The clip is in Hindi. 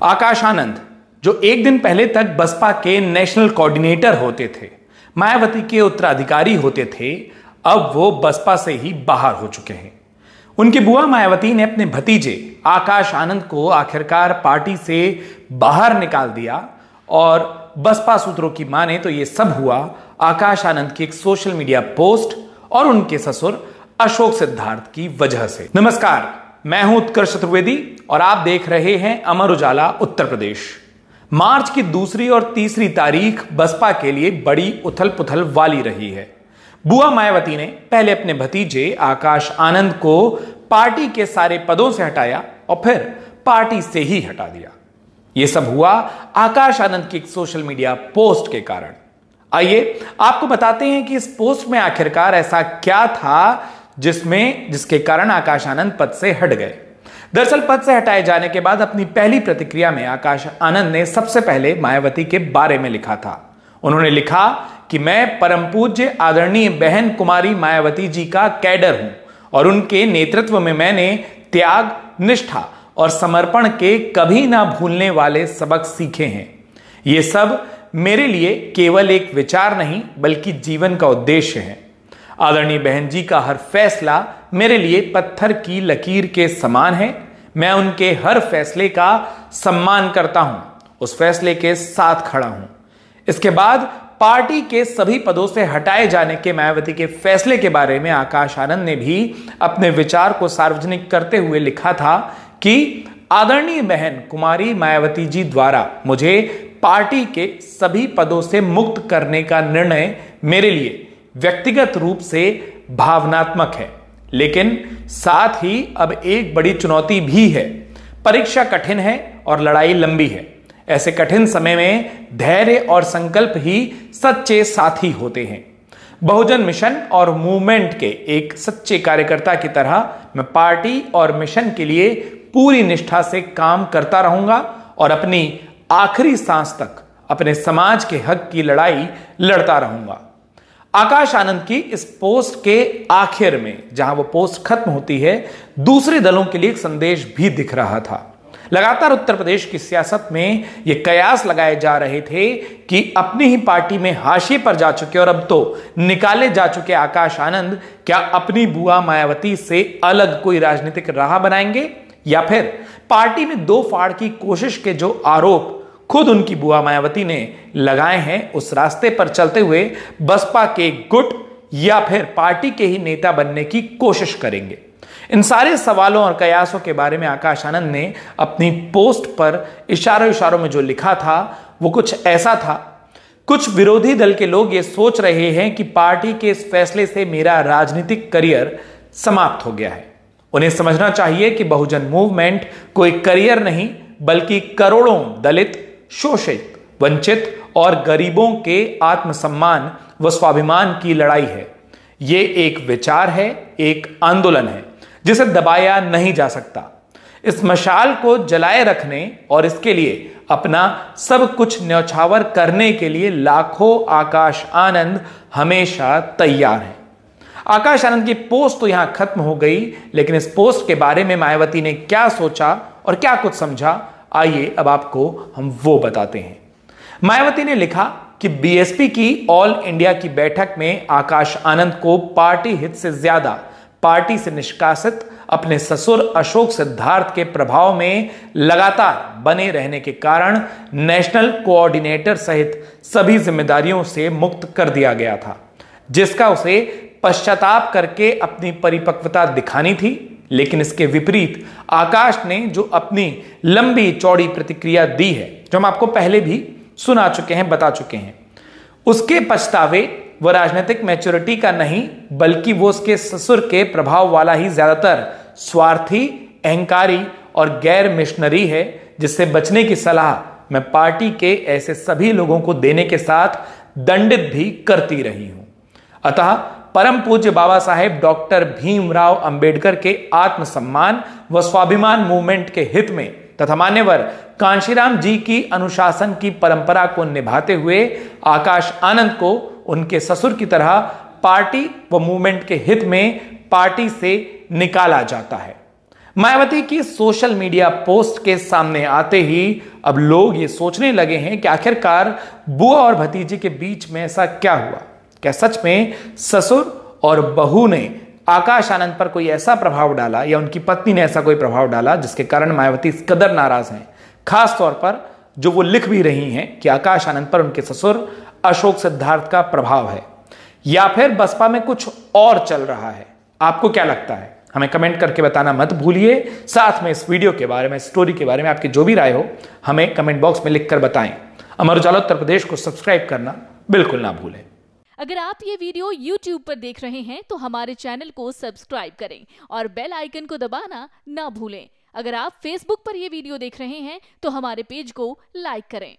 आकाश आनंद, जो एक दिन पहले तक बसपा के नेशनल कोऑर्डिनेटर होते थे, मायावती के उत्तराधिकारी होते थे, अब वो बसपा से ही बाहर हो चुके हैं। उनकी बुआ मायावती ने अपने भतीजे आकाश आनंद को आखिरकार पार्टी से बाहर निकाल दिया और बसपा सूत्रों की माने तो यह सब हुआ आकाश आनंद की एक सोशल मीडिया पोस्ट और उनके ससुर अशोक सिद्धार्थ की वजह से। नमस्कार, मैं हूं उत्कर्ष चतुर्वेदी और आप देख रहे हैं अमर उजाला उत्तर प्रदेश। मार्च की दूसरी और तीसरी तारीख बसपा के लिए बड़ी उथल पुथल वाली रही है। बुआ मायावती ने पहले अपने भतीजे आकाश आनंद को पार्टी के सारे पदों से हटाया और फिर पार्टी से ही हटा दिया। यह सब हुआ आकाश आनंद की एक सोशल मीडिया पोस्ट के कारण। आइए आपको बताते हैं कि इस पोस्ट में आखिरकार ऐसा क्या था जिसके कारण आकाश आनंद पद से हट गए। दरअसल पद से हटाए जाने के बाद अपनी पहली प्रतिक्रिया में आकाश आनंद ने सबसे पहले मायावती के बारे में लिखा था। उन्होंने लिखा कि मैं परम पूज्य आदरणीय बहन कुमारी मायावती जी का कैडर हूं और उनके नेतृत्व में मैंने त्याग, निष्ठा और समर्पण के कभी ना भूलने वाले सबक सीखे हैं। ये सब मेरे लिए केवल एक विचार नहीं बल्कि जीवन का उद्देश्य है। आदरणीय बहन जी का हर फैसला मेरे लिए पत्थर की लकीर के समान है। मैं उनके हर फैसले का सम्मान करता हूं, उस फैसले के साथ खड़ा हूं। इसके बाद पार्टी के सभी पदों से हटाए जाने के मायावती के फैसले के बारे में आकाश आनंद ने भी अपने विचार को सार्वजनिक करते हुए लिखा था कि आदरणीय बहन कुमारी मायावती जी द्वारा मुझे पार्टी के सभी पदों से मुक्त करने का निर्णय मेरे लिए व्यक्तिगत रूप से भावनात्मक है, लेकिन साथ ही अब एक बड़ी चुनौती भी है। परीक्षा कठिन है और लड़ाई लंबी है। ऐसे कठिन समय में धैर्य और संकल्प ही सच्चे साथी होते हैं। बहुजन मिशन और मूवमेंट के एक सच्चे कार्यकर्ता की तरह मैं पार्टी और मिशन के लिए पूरी निष्ठा से काम करता रहूंगा और अपनी आखिरी सांस तक अपने समाज के हक की लड़ाई लड़ता रहूंगा। आकाश आनंद की इस पोस्ट के आखिर में, जहां वो पोस्ट खत्म होती है, दूसरे दलों के लिए एक संदेश भी दिख रहा था। लगातार उत्तर प्रदेश की सियासत में ये कयास लगाए जा रहे थे कि अपनी ही पार्टी में हाशिए पर जा चुके और अब तो निकाले जा चुके आकाश आनंद क्या अपनी बुआ मायावती से अलग कोई राजनीतिक राह बनाएंगे या फिर पार्टी में दो फाड़ की कोशिश के जो आरोप खुद उनकी बुआ मायावती ने लगाए हैं, उस रास्ते पर चलते हुए बसपा के गुट या फिर पार्टी के ही नेता बनने की कोशिश करेंगे। इन सारे सवालों और कयासों के बारे में आकाश आनंद ने अपनी पोस्ट पर इशारों में जो लिखा था वो कुछ ऐसा था। कुछ विरोधी दल के लोग ये सोच रहे हैं कि पार्टी के इस फैसले से मेरा राजनीतिक करियर समाप्त हो गया है। उन्हें समझना चाहिए कि बहुजन मूवमेंट कोई करियर नहीं बल्कि करोड़ों दलित, शोषित, वंचित और गरीबों के आत्मसम्मान व स्वाभिमान की लड़ाई है। यह एक विचार है, एक आंदोलन है जिसे दबाया नहीं जा सकता। इस मशाल को जलाए रखने और इसके लिए अपना सब कुछ न्यौछावर करने के लिए लाखों आकाश आनंद हमेशा तैयार हैं। आकाश आनंद की पोस्ट तो यहां खत्म हो गई, लेकिन इस पोस्ट के बारे में मायावती ने क्या सोचा और क्या कुछ समझा, आइए अब आपको हम वो बताते हैं। मायावती ने लिखा कि बीएसपी की ऑल इंडिया की बैठक में आकाश आनंद को पार्टी हित से ज्यादा पार्टी से निष्कासित अपने ससुर अशोक सिद्धार्थ के प्रभाव में लगातार बने रहने के कारण नेशनल कोऑर्डिनेटर सहित सभी जिम्मेदारियों से मुक्त कर दिया गया था, जिसका उसे पश्चाताप करके अपनी परिपक्वता दिखानी थी। लेकिन इसके विपरीत आकाश ने जो अपनी लंबी चौड़ी प्रतिक्रिया दी है, जो हम आपको पहले भी सुना चुके हैं, बता चुके हैं, उसके पछतावे वो राजनीतिक मैच्योरिटी का नहीं बल्कि वो उसके ससुर के प्रभाव वाला ही ज्यादातर स्वार्थी, अहंकारी और गैर मिशनरी है, जिससे बचने की सलाह मैं पार्टी के ऐसे सभी लोगों को देने के साथ दंडित भी करती रही हूं। अतः परम पूज्य बाबा साहेब डॉक्टर भीमराव अंबेडकर के आत्मसम्मान व स्वाभिमान मूवमेंट के हित में तथा मान्यवर कांशीराम जी की अनुशासन की परंपरा को निभाते हुए आकाश आनंद को उनके ससुर की तरह पार्टी व मूवमेंट के हित में पार्टी से निकाला जाता है। मायावती की सोशल मीडिया पोस्ट के सामने आते ही अब लोग ये सोचने लगे हैं कि आखिरकार बुआ और भतीजे के बीच में ऐसा क्या हुआ। क्या सच में ससुर और बहू ने आकाश आनंद पर कोई ऐसा प्रभाव डाला या उनकी पत्नी ने ऐसा कोई प्रभाव डाला जिसके कारण मायावती इस कदर नाराज हैं, खास तौर पर जो वो लिख भी रही हैं कि आकाश आनंद पर उनके ससुर अशोक सिद्धार्थ का प्रभाव है, या फिर बसपा में कुछ और चल रहा है। आपको क्या लगता है? हमें कमेंट करके बताना मत भूलिए। साथ में इस वीडियो के बारे में, स्टोरी के बारे में आपकी जो भी राय हो हमें कमेंट बॉक्स में लिखकर बताएं। अमर उजाला उत्तर प्रदेश को सब्सक्राइब करना बिल्कुल ना भूलें। अगर आप ये वीडियो YouTube पर देख रहे हैं तो हमारे चैनल को सब्सक्राइब करें और बेल आइकन को दबाना ना भूलें। अगर आप Facebook पर यह वीडियो देख रहे हैं तो हमारे पेज को लाइक करें।